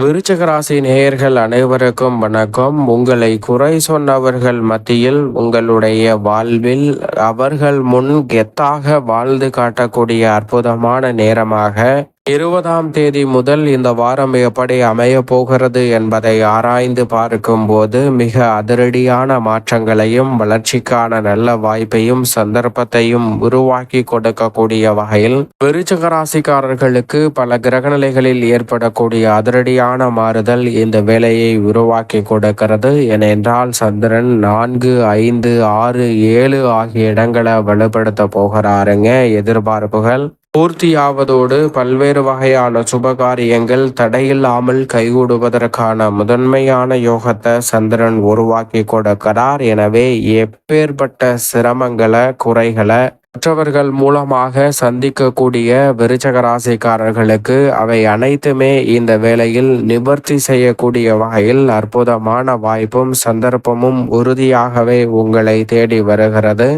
விருச்சிக ராசி நேயர்கள் அனைவருக்கும் வணக்கம். உங்களை குறை சொன்னவர்கள் மத்தியில் உங்களுடைய வாழ்வில் அவர்கள் முன் கெத்தாக வாழ்ந்து காட்டக்கூடிய அற்புதமான நேரமாக 20ஆம் தேதி முதல் இந்த வாரம் எப்படி அமைய போகிறது என்பதை ஆராய்ந்து பார்க்கும்போது மிக அதிரடியான மாற்றங்களையும் வளர்ச்சிக்கான நல்ல வாய்ப்பையும் சந்தர்ப்பத்தையும் உருவாக்கி கொடுக்கக்கூடிய வகையில் விருச்சிக ராசிக்காரர்களுக்கு பல கிரகநிலைகளில் ஏற்படக்கூடிய அதிரடியான மாறுதல் இந்த வேலையை உருவாக்கி கொடுக்கிறது. ஏனென்றால் சந்திரன் 4, 5, 6, 7 ஆகிய இடங்களை வலுப்படுத்த போகிறாருங்க. எதிர்பார்ப்புகள் பூர்த்தியாவதோடு பல்வேறு வகையான சுபகாரியங்கள் தடையில்லாமல் கைகூடுவதற்கான முதன்மையான யோகத்தை சந்திரன் உருவாக்கி கொடுக்கிறார். எனவே எப்பேற்பட்ட சிரமங்களை குறைகளை மற்றவர்கள் மூலமாக சந்திக்கக்கூடிய விருச்சிக ராசிக்காரர்களுக்கு அவை அனைத்துமே இந்த வேளையில் நிவர்த்தி செய்யக்கூடிய வகையில் அற்புதமான வாய்ப்பும் சந்தர்ப்பமும் உறுதியாகவே உங்களை தேடி வருகிறது.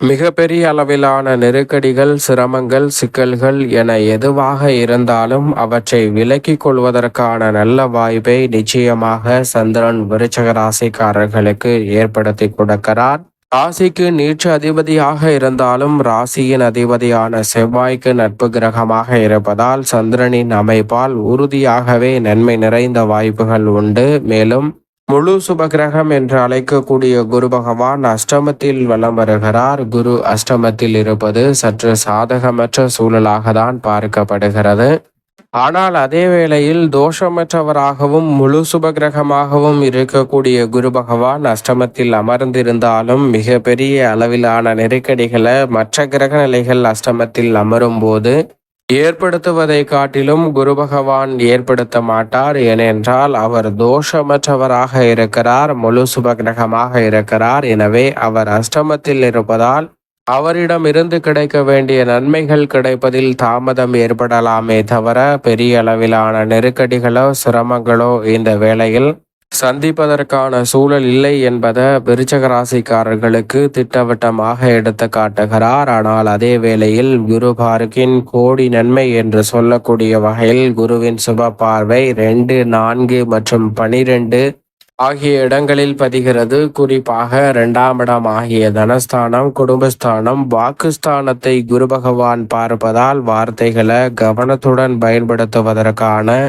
மிகப்பெரிய அளவிலான நெருக்கடிகள், சிரமங்கள், சிக்கல்கள் என எதுவாக இருந்தாலும் அவற்றை விலக்கிக் கொள்வதற்கான நல்ல வாய்ப்பை நிச்சயமாக சந்திரன் விருச்சிக ராசிக்காரர்களுக்கு ஏற்படுத்தி கொடுக்கிறார். ராசிக்கு நீட்சி அதிபதியாக இருந்தாலும் ராசியின் அதிபதியான செவ்வாய்க்கு நட்பு கிரகமாக இருப்பதால் சந்திரனின் அமைப்பால் உறுதியாகவே நன்மை நிறைந்த வாய்ப்புகள் உண்டு. மேலும் முழு சுபகிரகம் என்று அழைக்கக்கூடிய குரு பகவான் அஷ்டமத்தில் வலம் வருகிறார். குரு அஷ்டமத்தில் இருப்பது சற்று சாதகமற்ற சூழலாக தான் பார்க்கப்படுகிறது. ஆனால் அதே வேளையில் தோஷமற்றவராகவும் முழு சுபகிரகமாகவும் இருக்கக்கூடிய குரு பகவான் அஷ்டமத்தில் அமர்ந்திருந்தாலும் மிக பெரிய அளவிலான நெருக்கடிகளை மற்ற கிரக நிலைகள் அஷ்டமத்தில் அமரும் போது ஏற்படுத்துவதை காட்டிலும் குரு பகவான் ஏற்படுத்த மாட்டார். ஏனென்றால் அவர் தோஷமற்றவராக இருக்கிறார், முழு சுபகிரகமாக இருக்கிறார். எனவே அவர் அஷ்டமத்தில் இருப்பதால் அவரிடம் இருந்து கிடைக்க வேண்டிய நன்மைகள் கிடைப்பதில் தாமதம் ஏற்படலாமே தவிர பெரிய அளவிலான நெருக்கடிகளோ சிரமங்களோ இந்த வேளையில் சந்திப்பதற்கான சூழல் இல்லை என்பதை விருச்சிக ராசிக்காரர்களுக்கு திட்டவட்டமாக எடுத்து காட்டுகிறார். ஆனால் அதே வேளையில் குரு பார்க்கின் கோடி நன்மை என்று சொல்லக்கூடிய வகையில் குருவின் சுப பார்வை 2, 4 மற்றும் 12 ஆகிய இடங்களில் பதிகிறது. குறிப்பாக 2ஆம் இடம் ஆகிய தனஸ்தானம், குடும்பஸ்தானம், வாக்குஸ்தானத்தை குரு பகவான் பார்ப்பதால் வார்த்தைகளை கவனத்துடன் பயன்படுத்துவதற்கான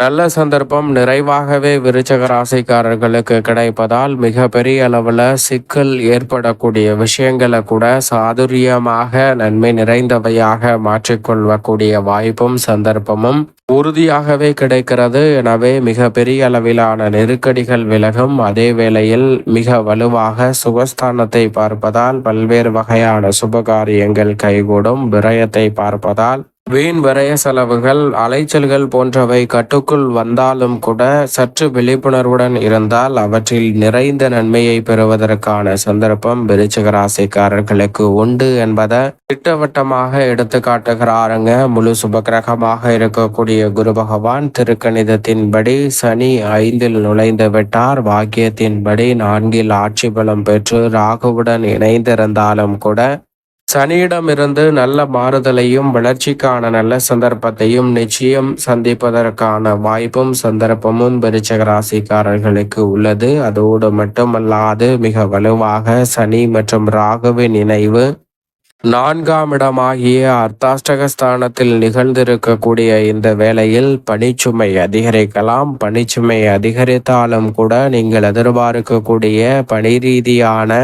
நல்ல சந்தர்ப்பம் நிறைவாகவே விருச்சிக ராசிக்காரர்களுக்கு கிடைப்பதால் மிக பெரிய அளவில் சிக்கல் ஏற்படக்கூடிய விஷயங்களை கூட சாதுரியமாக நன்மை நிறைந்தவையாக மாற்றிக்கொள்ளக்கூடிய வாய்ப்பும் சந்தர்ப்பமும் உறுதியாகவே கிடைக்கிறது. எனவே மிக பெரிய அளவிலான நெருக்கடிகள் விலகும். அதே வேளையில் மிக வலுவாக சுகஸ்தானத்தை பார்ப்பதால் பல்வேறு வகையான சுபகாரியங்கள் கைகூடும். விரயத்தை பார்ப்பதால் வீண் விரய செலவுகள், அலைச்சல்கள் போன்றவை கட்டுக்குள் வந்தாலும் கூட சற்று விழிப்புணர்வுடன் இருந்தால் அவற்றில் நிறைந்த நன்மையை பெறுவதற்கான சந்தர்ப்பம் விருச்சிக ராசிக்காரர்களுக்கு உண்டு என்பதை திட்டவட்டமாக எடுத்து காட்டுகிறாருங்க. முழு சுபகிரகமாக இருக்கக்கூடிய குரு பகவான் திருக்கணிதத்தின்படி சனி 5இல் நுழைந்து விட்டார். பாக்கியத்தின்படி 4இல் ஆட்சி பலம் பெற்று ராகுவுடன் இணைந்திருந்தாலும் கூட சனியிடமிருந்து நல்ல மாறுதலையும் வளர்ச்சிக்கான நல்ல சந்தர்ப்பத்தையும் நிச்சயம் சந்திப்பதற்கான வாய்ப்பும் சந்தர்ப்பமும் விருச்சிக ராசிக்காரர்களுக்கு உள்ளது. அதோடு மட்டுமல்லாது மிக வலுவாக சனி மற்றும் ராகுவின் இணைவு 4ஆம் இடமாகிய அர்த்தாஷ்டகஸ்தானத்தில் நிகழ்ந்திருக்கக்கூடிய இந்த வேளையில் பணிச்சுமை அதிகரிக்கலாம். பணிச்சுமை அதிகரித்தாலும் கூட நீங்கள் எதிர்பார்க்கக்கூடிய பணி ரீதியான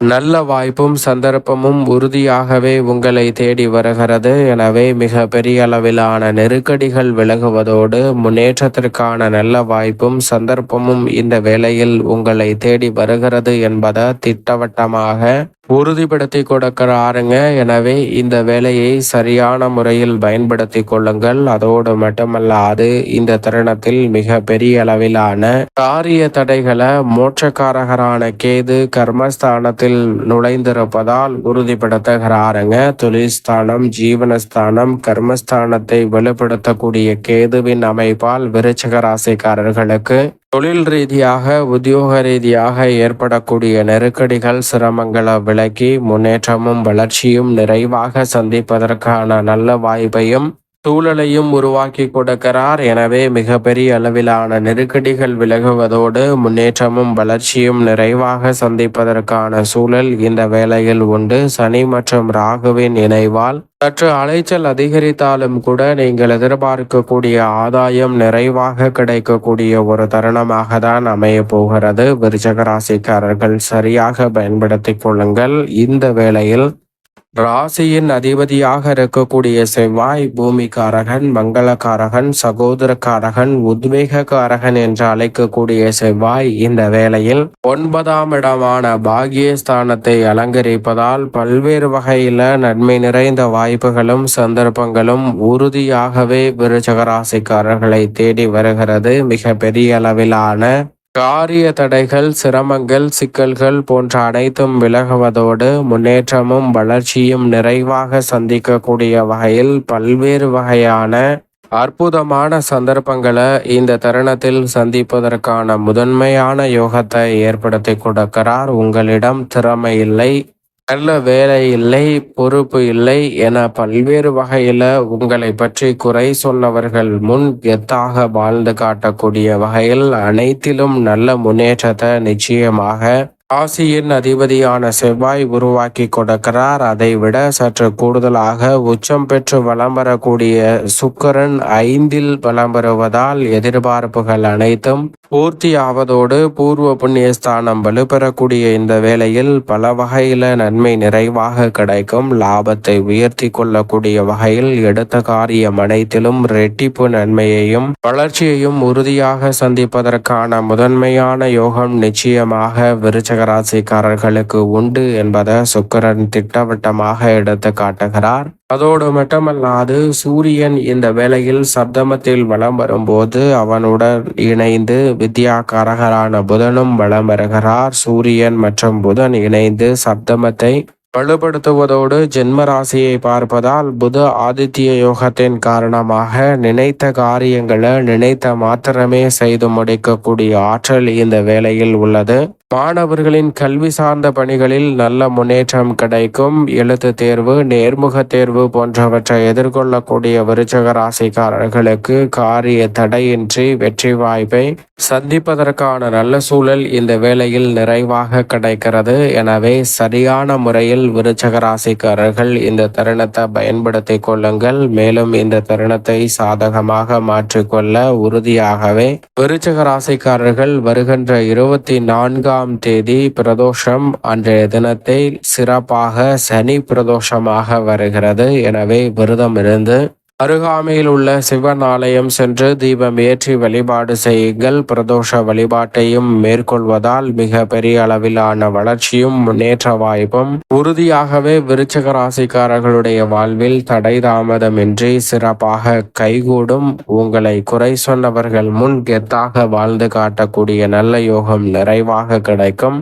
நல்ல வாய்ப்பும் சந்தர்ப்பமும் உறுதியாகவே உங்களை தேடி வருகிறது. எனவே மிக பெரிய அளவிலான நெருக்கடிகள் விலகுவதோடு முன்னேற்றத்திற்கான நல்ல வாய்ப்பும் சந்தர்ப்பமும் இந்த வேளையில் உங்களை தேடி வருகிறது என்பதை திட்டவட்டமாக உறுதிப்படுத்தி கொடுக்கிறாருங்க. எனவே இந்த வேலையை சரியான முறையில் பயன்படுத்தி கொள்ளுங்கள். அதோடு மட்டுமல்லாது இந்த தருணத்தில் மிக பெரிய அளவிலான காரிய தடைகளை மோட்சக்காரகரான கேது கர்மஸ்தானத்தில் நுழைந்திருப்பதால் உறுதிப்படுத்துகிறாருங்க. தொழில்ஸ்தானம், ஜீவனஸ்தானம், கர்மஸ்தானத்தை வலுப்படுத்தக்கூடிய கேதுவின் அமைப்பால் விருச்சிக ராசிக்காரர்களுக்கு தொழில் ரீதியாக உத்தியோக ரீதியாக ஏற்படக்கூடிய நெருக்கடிகள் சிரமங்களை விலக்கி முன்னேற்றமும் வளர்ச்சியும் நிறைவாக சந்திப்பதற்கான நல்ல வாய்ப்பையும் சூழலையும் உருவாக்கி கொடுக்கிறார். எனவே மிகப்பெரிய அளவிலான நெருக்கடிகள் விலகுவதோடு முன்னேற்றமும் வளர்ச்சியும் நிறைவாக சந்திப்பதற்கான சூழல் இந்த வேளையில் உண்டு. சனி மற்றும் ராகுவின் இணைவால் சற்று அலைச்சல் அதிகரித்தாலும் கூட நீங்கள் எதிர்பார்க்கக்கூடிய ஆதாயம் நிறைவாக கிடைக்கக்கூடிய ஒரு தருணமாக தான் அமைய போகிறது. விருச்சிக ராசிக்காரர்கள் சரியாக பயன்படுத்திக் கொள்ளுங்கள். இந்த வேளையில் ராசியின் அதிபதியாக இருக்கக்கூடிய செவ்வாய் பூமிக்காரகன், மங்களகாரகன், சகோதரக்காரகன், உத்வேகக்காரகன் என்று அழைக்கக்கூடிய செவ்வாய் இந்த வேளையில் 9ஆம் இடமான பாகியஸ்தானத்தை அலங்கரிப்பதால் பல்வேறு வகையில நன்மை நிறைந்த வாய்ப்புகளும் சந்தர்ப்பங்களும் உறுதியாகவே விருச்சிக ராசிக்காரர்களை தேடி வருகிறது. மிக பெரிய அளவிலான காரிய தடைகள், சிரமங்கள், சிக்கல்கள் போன்ற அனைத்தும் விலகுவதோடு முன்னேற்றமும் வளர்ச்சியும் நிறைவாக சந்திக்கக்கூடிய வகையில் பல்வேறு வகையான அற்புதமான சந்தர்ப்பங்களை இந்த தருணத்தில் சந்திப்பதற்கான முதன்மையான யோகத்தை ஏற்படுத்தி கொடுக்கிறார். உங்களிடம் திறமை இல்லை, நல்ல வேலை இல்லை, பொறுப்பு இல்லை என பல்வேறு வகையில உங்களை பற்றி குறை சொன்னவர்கள் முன் கெத்தாக வாழ்ந்து காட்டக்கூடிய வகையில் அனைத்திலும் நல்ல முன்னேற்றத்தை நிச்சயமாக ராசியின் அதிபதியான செவ்வாய் உருவாக்கி கொடுக்கிறார். அதை விட சற்று கூடுதலாக உச்சம் பெற்று வலம் வரக்கூடிய சுக்கிரன் 5இல் வலம் வருவதால் எதிர்பார்ப்புகள் அனைத்தும் பூர்த்தியாவதோடு பூர்வ புண்ணியஸ்தானம் வலுப்பெறக்கூடிய இந்த வேளையில் பல வகையில நன்மை நிறைவாக கிடைக்கும். லாபத்தை உயர்த்தி கொள்ளக்கூடிய வகையில் எடுத்த காரியம் அனைத்திலும் ரெட்டிப்பு நன்மையையும் வளர்ச்சியையும் உறுதியாக சந்திப்பதற்கான முதன்மையான யோகம் நிச்சயமாக விருச்சிக ராசிக்காரர்களுக்கு உண்டு என்பதை சுக்கிரன் திட்டவட்டமாக எடுத்து காட்டுகிறார். அதோடு மட்டுமல்லாது சூரியன் இந்த வேளையில் சப்தமத்தில் வலம் வரும்போது அவனுடன் இணைந்து வித்யாகாரகரான புதனும் வலம் வருகிறார். சூரியன் மற்றும் புதன் இணைந்து சப்தமத்தை வலுப்படுத்துவதோடு ஜென்ம ராசியை பார்ப்பதால் புத ஆதித்ய யோகத்தின் காரணமாக நினைத்த காரியங்களை நினைத்த மாத்திரமே செய்து முடிக்கக்கூடிய ஆற்றல் இந்த வேளையில் உள்ளது. மாணவர்களின் கல்வி சார்ந்த பணிகளில் நல்ல முன்னேற்றம் கிடைக்கும். எழுத்து தேர்வு, நேர்முக தேர்வு போன்றவற்றை எதிர்கொள்ளக்கூடிய விருச்சிக ராசிக்காரர்களுக்கு காரிய தடையின்றி வெற்றி வாய்ப்பை சந்திப்பதற்கான நல்ல சூழல் இந்த வேளையில் நிறைவாக கிடைக்கிறது. எனவே சரியான முறையில் விருச்சிக ராசிக்காரர்கள் இந்த தருணத்தை பயன்படுத்திக் கொள்ளுங்கள். மேலும் இந்த தருணத்தை சாதகமாக மாற்றிக்கொள்ள உறுதியாகவே விருச்சிக ராசிக்காரர்கள் வருகின்ற 24ஆம் தேதி பிரதோஷம் அன்றைய தினத்தை சிறப்பாக சனி பிரதோஷமாக வருகிறது. எனவே விரதம் இருந்து அருகாமையில் உள்ள சிவன் ஆலயம் சென்று தீபம் ஏற்றி வழிபாடு செய்யுங்கள். பிரதோஷ வழிபாட்டையும் மேற்கொள்வதால் மிக பெரிய அளவிலான வளர்ச்சியும் முன்னேற்ற வாய்ப்பும் உறுதியாகவே விருச்சிக ராசிக்காரர்களுடைய வாழ்வில் தடை தாமதமின்றி சிறப்பாக கைகூடும். உங்களை குறை சொன்னவர்கள் முன் கெத்தாக வாழ்ந்து காட்டக்கூடிய நல்ல யோகம் நிறைவாக கிடைக்கும்.